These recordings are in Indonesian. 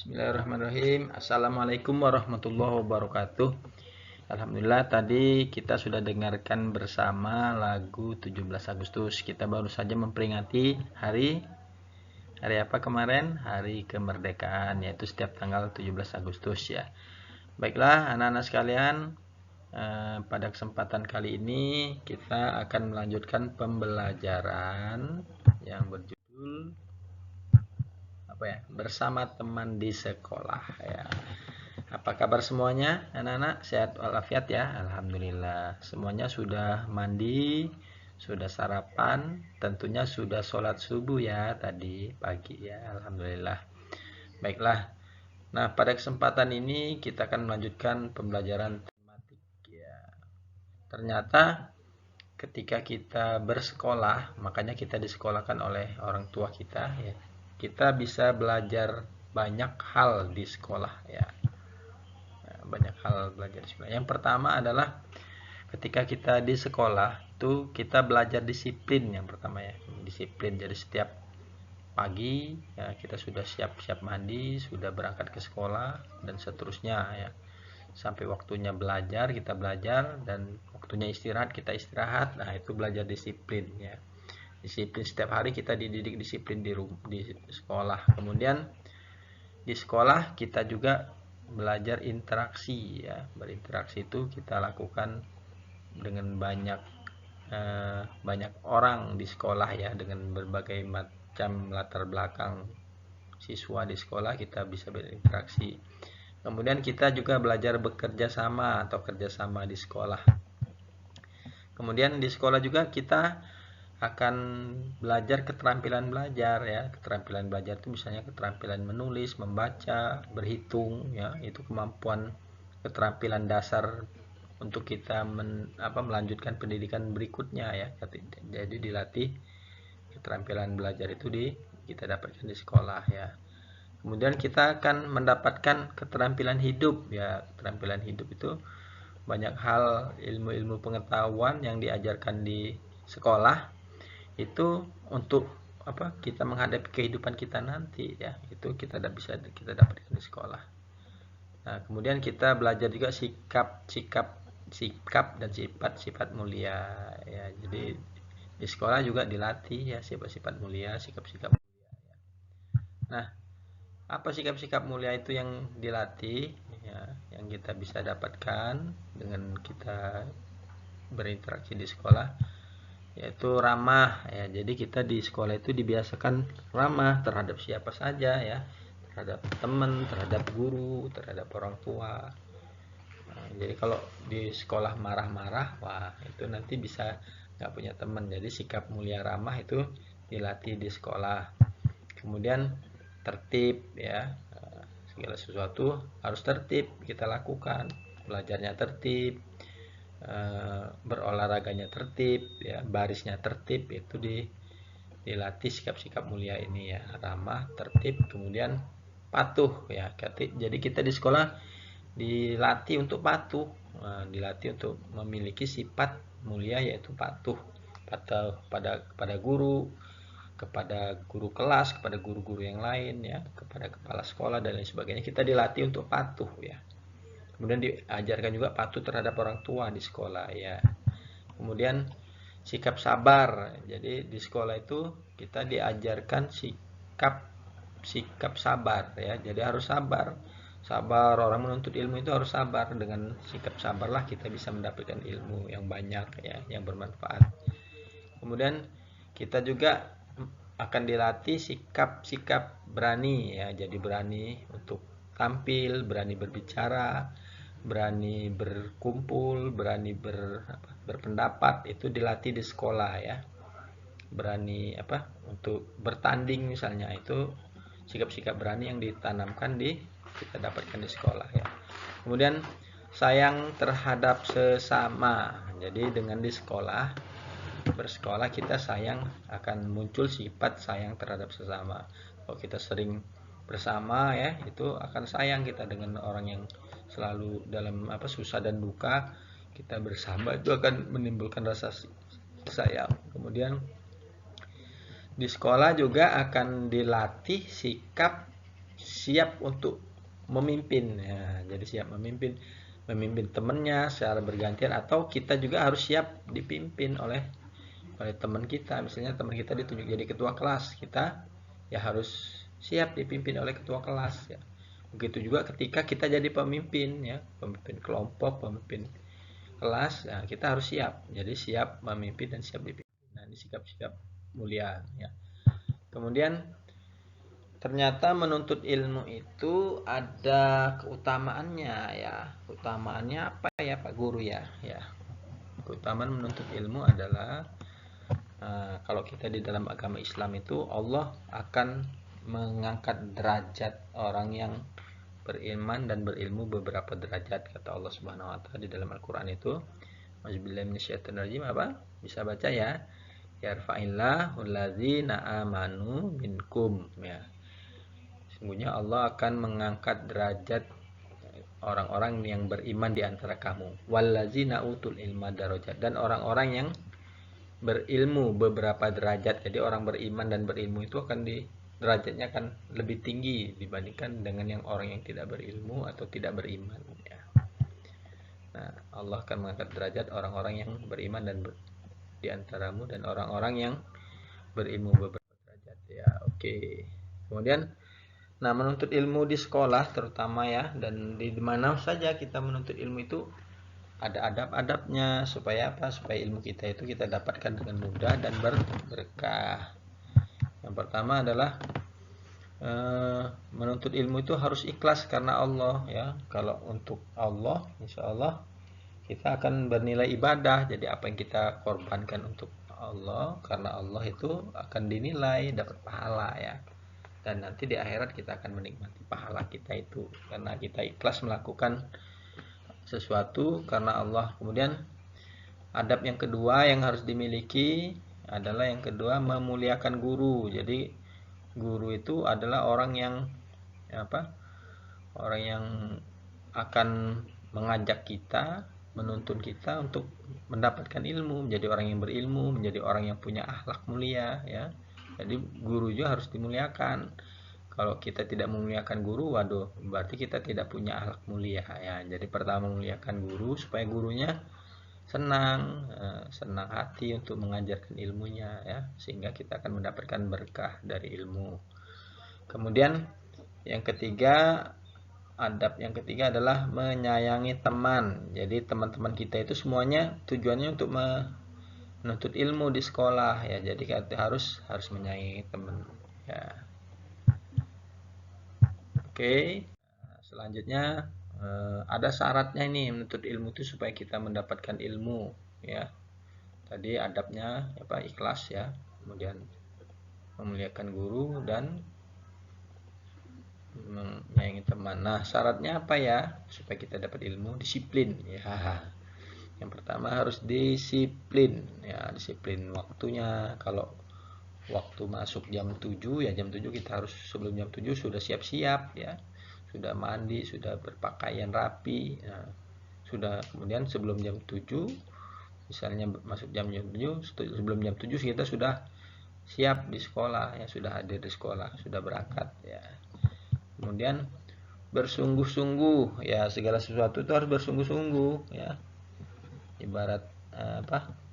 Bismillahirrahmanirrahim. Assalamualaikum warahmatullahi wabarakatuh. Alhamdulillah tadi kita sudah dengarkan bersama lagu 17 Agustus. Kita baru saja memperingati hari apa kemarin? Hari kemerdekaan, yaitu setiap tanggal 17 Agustus ya. Baiklah anak-anak sekalian, pada kesempatan kali ini kita akan melanjutkan pembelajaran yang berjudul bersama teman di sekolah ya. Apa kabar semuanya anak-anak? Sehat walafiat ya? Alhamdulillah. Semuanya sudah mandi, sudah sarapan, tentunya sudah sholat subuh ya tadi pagi ya. Alhamdulillah. Baiklah. Nah, pada kesempatan ini kita akan melanjutkan pembelajaran tematik ya. Ternyata ketika kita bersekolah, makanya kita disekolahkan oleh orang tua kita ya. Kita bisa belajar banyak hal di sekolah ya. Banyak hal belajar di sekolah. Yang pertama adalah ketika kita di sekolah itu kita belajar disiplin yang pertama ya. Disiplin. Jadi setiap pagi ya kita sudah siap-siap mandi, sudah berangkat ke sekolah dan seterusnya ya. Sampai waktunya belajar kita belajar dan waktunya istirahat kita istirahat. Nah, itu belajar disiplin ya. Disiplin setiap hari kita dididik disiplin di sekolah. Kemudian di sekolah kita juga belajar interaksi ya. Berinteraksi itu kita lakukan dengan banyak orang di sekolah ya, dengan berbagai macam latar belakang siswa di sekolah kita bisa berinteraksi. Kemudian kita juga belajar bekerja sama atau kerjasama di sekolah. Kemudian di sekolah juga kita akan belajar keterampilan belajar ya. Keterampilan belajar itu misalnya keterampilan menulis, membaca, berhitung ya. Itu kemampuan keterampilan dasar untuk kita melanjutkan pendidikan berikutnya ya. Jadi dilatih keterampilan belajar itu kita dapatkan di sekolah ya. Kemudian kita akan mendapatkan keterampilan hidup ya. Keterampilan hidup itu banyak hal, ilmu-ilmu pengetahuan yang diajarkan di sekolah itu untuk kita menghadapi kehidupan kita nanti ya. Itu kita bisa kita dapatkan di sekolah. Nah, kemudian kita belajar juga sikap dan sifat mulia ya. Jadi di sekolah juga dilatih ya sifat-sifat mulia, sikap-sikap mulia ya. Nah, apa sikap-sikap mulia itu yang dilatih ya, yang kita bisa dapatkan dengan kita berinteraksi di sekolah, yaitu ramah ya. Jadi kita di sekolah itu dibiasakan ramah terhadap siapa saja ya, terhadap teman, terhadap guru, terhadap orang tua. Nah, jadi kalau di sekolah marah-marah, wah itu nanti bisa nggak punya teman. Jadi sikap mulia ramah itu dilatih di sekolah. Kemudian tertib ya, segala sesuatu harus tertib kita lakukan. Belajarnya tertib, berolahraganya tertib ya, barisnya tertib. Itu dilatih sikap-sikap mulia ini ya, ramah, tertib, kemudian patuh ya. Jadi kita di sekolah dilatih untuk patuh, dilatih untuk memiliki sifat mulia yaitu patuh pada guru, kepada guru kelas, kepada guru-guru yang lain ya, kepada kepala sekolah dan lain sebagainya. Kita dilatih untuk patuh ya. Kemudian diajarkan juga patuh terhadap orang tua di sekolah ya. Kemudian sikap sabar. Jadi di sekolah itu kita diajarkan sikap sabar ya. Jadi harus sabar. Sabar, orang menuntut ilmu itu harus sabar. Dengan sikap sabarlah kita bisa mendapatkan ilmu yang banyak ya, yang bermanfaat. Kemudian kita juga akan dilatih sikap berani ya. Jadi berani untuk tampil, berani berbicara, berani berkumpul, berani berpendapat. Itu dilatih di sekolah ya. Berani untuk bertanding misalnya, itu sikap-sikap berani yang ditanamkan kita dapatkan di sekolah ya. Kemudian sayang terhadap sesama. Jadi dengan di sekolah, bersekolah kita sayang, akan muncul sifat sayang terhadap sesama. Kalau kita sering bersama ya, itu akan sayang kita dengan orang yang selalu dalam susah dan duka, kita bersama itu akan menimbulkan rasa sayang. Kemudian di sekolah juga akan dilatih sikap siap untuk memimpin ya. Jadi siap memimpin temannya secara bergantian, atau kita juga harus siap dipimpin oleh teman kita. Misalnya teman kita ditunjuk jadi ketua kelas, kita ya harus siap dipimpin oleh ketua kelas ya. Begitu juga ketika kita jadi pemimpin ya, pemimpin kelompok, pemimpin kelas, ya kita harus siap. Jadi siap memimpin dan siap dipimpin. Nah, ini sikap-sikap mulia ya. Kemudian ternyata menuntut ilmu itu ada keutamaannya ya. Keutamaannya apa ya Pak Guru ya? Ya. Keutamaan menuntut ilmu adalah kalau kita di dalam agama Islam itu, Allah akan mengangkat derajat orang yang beriman dan berilmu beberapa derajat, kata Allah Subhanahu wa taala di dalam Al-Qur'an itu. Auzubillahi minasyaitonirrajim, apa? Bisa baca ya. Yarfa'illahu allazina amanu minkum ya. Sesungguhnya Allah akan mengangkat derajat orang-orang yang beriman di antara kamu. Wallazina utul ilma darajat, dan orang-orang yang berilmu beberapa derajat. Jadi orang beriman dan berilmu itu akan derajatnya akan lebih tinggi dibandingkan dengan yang orang yang tidak berilmu atau tidak beriman ya. Nah, Allah akan mengangkat derajat orang-orang yang beriman dan di antaramu, dan orang-orang yang berilmu beberapa derajat ya. Oke. Kemudian menuntut ilmu di sekolah terutama ya, dan di mana saja kita menuntut ilmu itu ada adab-adabnya, supaya apa? Supaya ilmu kita itu kita dapatkan dengan mudah dan berkah. Yang pertama adalah menuntut ilmu itu harus ikhlas karena Allah ya. Kalau untuk Allah, insya Allah kita akan bernilai ibadah. Jadi apa yang kita korbankan untuk Allah, karena Allah itu akan dinilai, dapat pahala ya. Dan nanti di akhirat kita akan menikmati pahala kita itu karena kita ikhlas melakukan sesuatu karena Allah. Kemudian adab yang kedua yang harus dimiliki adalah yang kedua memuliakan guru. Jadi guru itu adalah orang yang orang yang akan mengajak kita, menuntun kita untuk mendapatkan ilmu, menjadi orang yang berilmu, menjadi orang yang punya akhlak mulia ya. Jadi guru juga harus dimuliakan. Kalau kita tidak memuliakan guru, waduh, berarti kita tidak punya akhlak mulia ya. Jadi pertama memuliakan guru supaya gurunya senang hati untuk mengajarkan ilmunya ya, sehingga kita akan mendapatkan berkah dari ilmu. Kemudian yang ketiga, adab yang ketiga adalah menyayangi teman. Jadi teman-teman kita itu semuanya tujuannya untuk menuntut ilmu di sekolah ya. Jadi kita harus menyayangi teman ya. Oke, selanjutnya ada syaratnya ini menuntut ilmu itu supaya kita mendapatkan ilmu ya. Tadi adabnya ikhlas ya, kemudian memuliakan guru dan menyayangi teman. Nah, syaratnya apa ya supaya kita dapat ilmu? Disiplin ya. Yang pertama harus disiplin ya, disiplin waktunya. Kalau waktu masuk jam 7 ya, jam 7 kita harus sebelum jam 7 sudah siap-siap ya, sudah mandi, sudah berpakaian rapi ya. Sudah, kemudian sebelum jam 7 misalnya masuk jam 7, sebelum jam 7 kita sudah siap di sekolah ya, sudah hadir di sekolah, sudah berangkat ya. Kemudian bersungguh-sungguh ya, segala sesuatu itu harus bersungguh-sungguh ya. Ibarat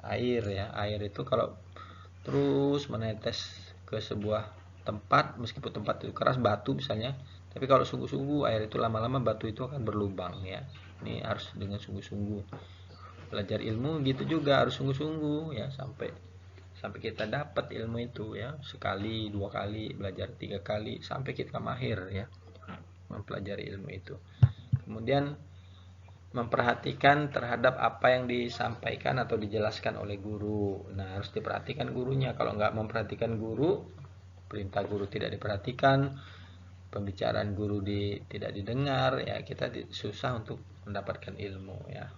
air ya, air itu kalau terus menetes ke sebuah tempat, meskipun tempat itu keras, batu misalnya, tapi kalau sungguh-sungguh air itu lama-lama batu itu akan berlubang ya. Ini harus dengan sungguh-sungguh. Belajar ilmu gitu juga harus sungguh-sungguh ya, sampai kita dapat ilmu itu ya, sekali, 2 kali, belajar 3 kali sampai kita mahir ya mempelajari ilmu itu. Kemudian memperhatikan terhadap apa yang disampaikan atau dijelaskan oleh guru. Nah, harus diperhatikan gurunya. Kalau nggak memperhatikan guru, perintah guru tidak diperhatikan, pembicaraan guru tidak didengar, ya kita susah untuk mendapatkan ilmu ya.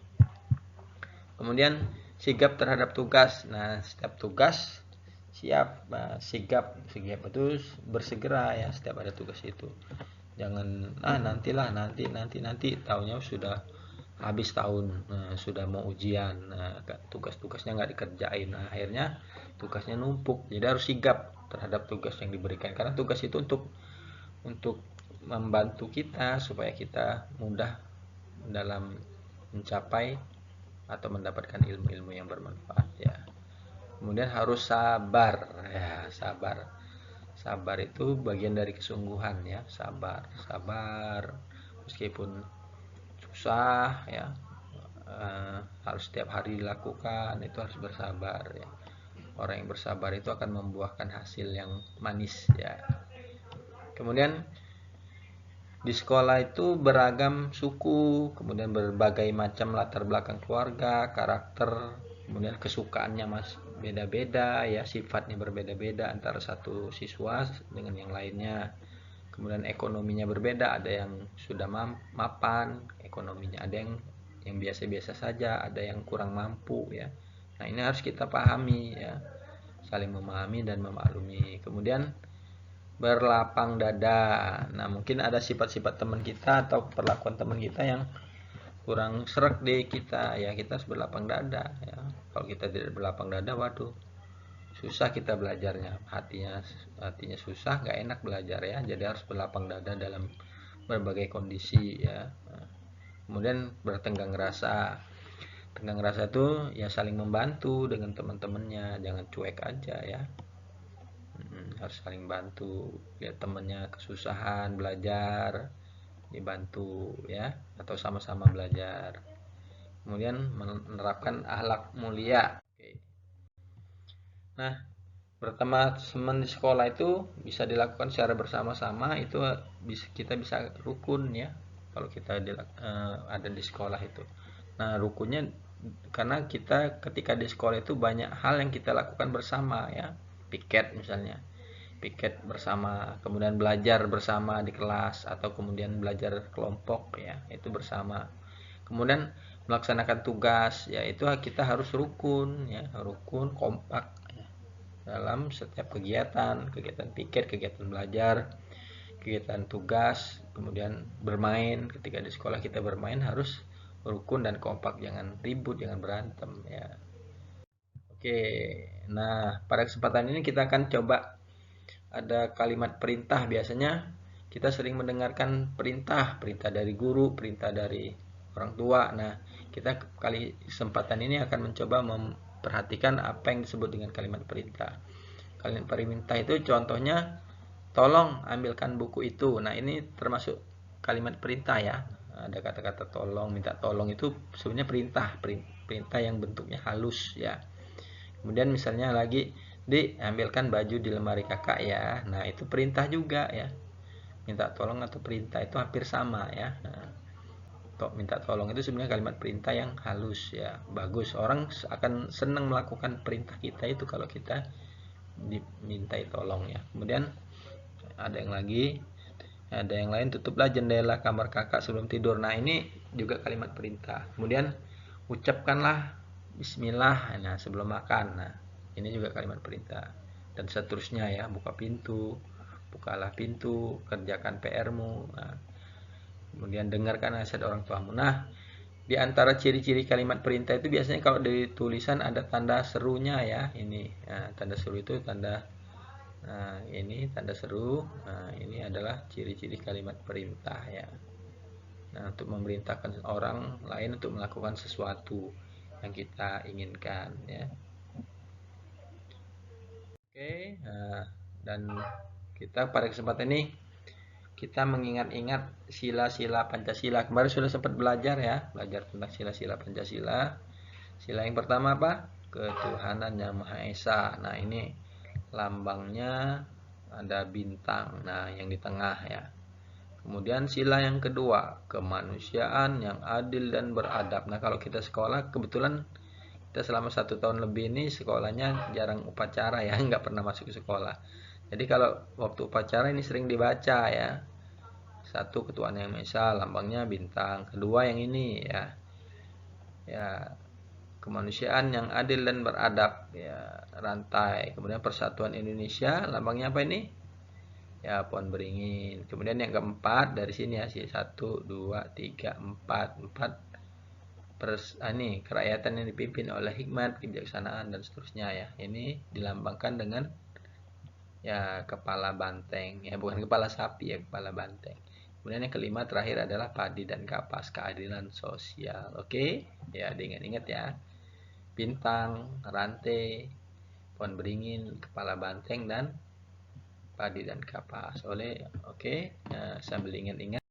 Kemudian sigap terhadap tugas. Nah, setiap tugas siap, sigap itu bersegera ya setiap ada tugas itu. Jangan nanti tahunya sudah habis tahun, sudah mau ujian, tugas-tugasnya nggak dikerjain, akhirnya tugasnya numpuk. Jadi harus sigap terhadap tugas yang diberikan, karena tugas itu untuk membantu kita supaya kita mudah dalam mencapai atau mendapatkan ilmu-ilmu yang bermanfaat ya. Kemudian harus sabar ya, sabar itu bagian dari kesungguhan ya, sabar meskipun susah ya, harus setiap hari dilakukan, itu harus bersabar ya. Orang yang bersabar itu akan membuahkan hasil yang manis ya. Kemudian di sekolah itu beragam suku, kemudian berbagai macam latar belakang keluarga, karakter, kemudian kesukaannya beda-beda ya, sifatnya berbeda-beda antara satu siswa dengan yang lainnya. Kemudian ekonominya berbeda, ada yang sudah mapan ekonominya, ada yang biasa-biasa saja, ada yang kurang mampu ya. Nah, ini harus kita pahami ya, saling memahami dan memaklumi. Kemudian berlapang dada. Nah, mungkin ada sifat-sifat teman kita atau perlakuan teman kita yang kurang serak di kita ya, kita harus berlapang dada ya. Kalau kita tidak berlapang dada, waduh, susah kita belajarnya, hatinya susah, nggak enak belajar ya. Jadi harus berlapang dada dalam berbagai kondisi ya. Kemudian bertenggang rasa. Tenggang rasa itu ya saling membantu dengan teman-temannya, jangan cuek aja ya. Harus saling bantu, lihat temennya kesusahan belajar, dibantu ya, atau sama-sama belajar. Kemudian menerapkan akhlak mulia. Nah, berteman di sekolah itu bisa dilakukan secara bersama-sama, itu kita bisa rukun ya kalau kita ada di sekolah itu. Nah, rukunnya karena kita ketika di sekolah itu banyak hal yang kita lakukan bersama ya, piket misalnya, piket bersama, kemudian belajar bersama di kelas, atau kemudian belajar kelompok ya, itu bersama. Kemudian melaksanakan tugas ya, itu kita harus rukun ya, rukun kompak ya, dalam setiap kegiatan piket, kegiatan belajar, kegiatan tugas, kemudian bermain. Ketika di sekolah kita bermain harus rukun dan kompak, jangan ribut, jangan berantem ya. Oke, nah pada kesempatan ini kita akan coba ada kalimat perintah. Biasanya kita sering mendengarkan perintah dari guru, perintah dari orang tua. Nah, kita kali kesempatan ini akan mencoba memperhatikan apa yang disebut dengan kalimat perintah. Kalimat perintah itu contohnya, tolong ambilkan buku itu. Nah, ini termasuk kalimat perintah ya. Ada kata-kata tolong, minta tolong, itu sebenarnya perintah yang bentuknya halus ya. Kemudian misalnya lagi, diambilkan baju di lemari kakak ya. Nah, itu perintah juga ya. Minta tolong atau perintah itu hampir sama ya. Nah, minta tolong itu sebenarnya kalimat perintah yang halus ya. Bagus, orang akan senang melakukan perintah kita itu kalau kita dimintai tolong ya. Kemudian ada yang lain, tutuplah jendela kamar kakak sebelum tidur. Nah, ini juga kalimat perintah. Kemudian ucapkanlah bismillah nah sebelum makan. Nah, ini juga kalimat perintah. Dan seterusnya ya, bukalah pintu, kerjakan PR-mu. Nah, kemudian dengarkan nasihat orang tuamu. Nah, di antara ciri-ciri kalimat perintah itu biasanya kalau di tulisan ada tanda serunya ya. Ini tanda seru itu tanda ini tanda seru. Nah, ini adalah ciri-ciri kalimat perintah ya. Nah, untuk memerintahkan orang lain untuk melakukan sesuatu yang kita inginkan ya. Oke, dan kita pada kesempatan ini kita mengingat-ingat sila-sila Pancasila. Kemarin sudah sempat belajar tentang sila-sila Pancasila. Sila yang pertama apa? Ketuhanan Yang Maha Esa. Nah, ini lambangnya ada bintang. Nah, yang di tengah ya. Kemudian sila yang kedua, kemanusiaan yang adil dan beradab. Nah, kalau kita sekolah, kebetulan kita selama 1 tahun lebih ini sekolahnya jarang upacara ya, nggak pernah masuk ke sekolah. Jadi kalau waktu upacara ini sering dibaca ya. 1, Ketuhanan Yang Maha Esa, lambangnya bintang. Kedua yang ini ya. Ya, kemanusiaan yang adil dan beradab ya, rantai. Kemudian persatuan Indonesia, lambangnya apa ini? Ya, pohon beringin. Kemudian yang keempat dari sini ya, 1, 2, 3, 4 ini kerakyatan yang dipimpin oleh hikmat, kebijaksanaan dan seterusnya ya. Ini dilambangkan dengan ya kepala banteng ya, bukan kepala sapi ya, kepala banteng. Kemudian yang kelima terakhir adalah padi dan kapas, keadilan sosial. Oke, ya diingat-ingat ya. Bintang, rantai, pohon beringin, kepala banteng, dan padi dan kapas. Oke, sambil ingat-ingat.